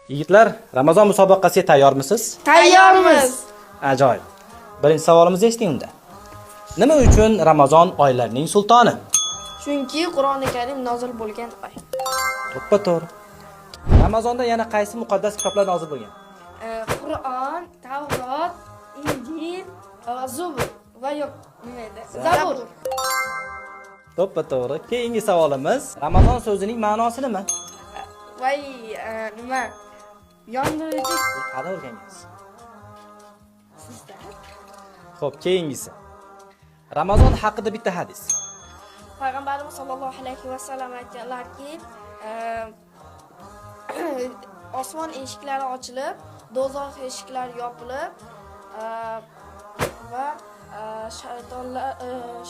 Yigitlar, Ramazon musobaqasiga tayyormisiz? Tayyormiz. Ajoyib. Birinchi savolimizni eshiting unda. Nima uchun Ramazon oylarining sultoni? Chunki Qur'oni Karim nozil bo'lgan oy. To'ppa-to'g'ri. Ramazonda yana qaysi muqaddas kitoblar nozil bo'lgan? Qur'on, Tavrot, Injil, Zubur va yo'q, nima edi? Zabur. To'ppa-to'g'ri. Keyingi savolimiz, Ramazon so'zining ma'nosi nima? Voy, nima? Yondiruvchi. Qani o'rgangansiz? Xo'p, keyingisi. Ramazon haqida bitta hadis. Payg'ambarimiz sollallohu alayhi vasallam aytganlarki, osmon eshiklari ochilib, do'zax eshiklari yopilib va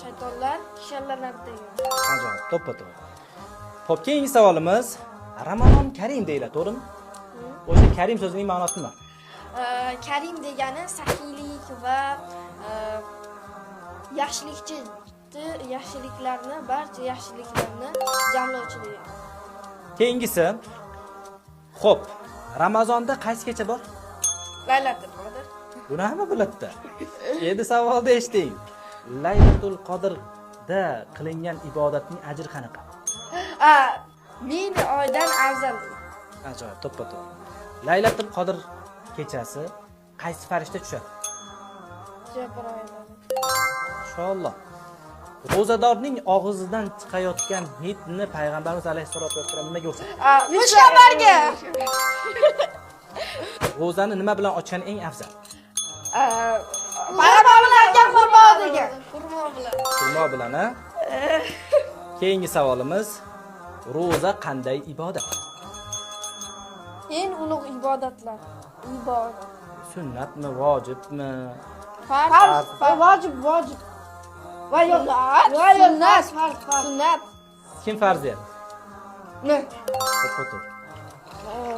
shaytonlar kishanlanadi degan. Ajoyib, to'ppa-to'g'ri. Xo'p, keyingi savolimiz, Ramazon Karim deyiladi, to'g'rimi? O'sha Karim so'zining ma'nosi nima? Karim degani saxiylik va yaxshilikchi, barcha yaxshiliklarni jamlovchi degan. Keyingisi. Xo'p, Ramazonda qaysi kecha bor? Laylatul qadr. Buni hamma biladi. Endi savolni eshiting. Laylatul qadrda qilingan ibodatning ajri qanaqa? Ming oydan afzal. Ajoyib, to'ppa-to'g'ri. Laylatul qadr kechasi qaysi farishta tushadi? Jabroil. Inshaalloh. Ro'zadorning og'zidan chiqayotgan hidni payg'ambarimiz alayhisolatu vasallam nimaga o'xshatadi? Mushtabarga. Ro'zani nima bilan ochgan eng afzal? Payg'ambarlarga xurmo degan. Xurmo bilan. Xurmo bilan, ha? Keyingi savolimiz, ro'za qanday ibodat? Eng ulug' ibodatlar. Ibodat. Sunnatmi, vojibmi? Farz. Vojib. Va yo'q. Sunnat. Kim farz deydi? Ne? To'ppa-to'g'ri.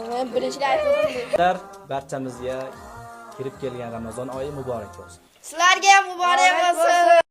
Men birinchidan aytdim. Barchamizga kirib kelgan Ramazon oyi muborak bo'lsin. Sizlarga ham muborak bo'lsin.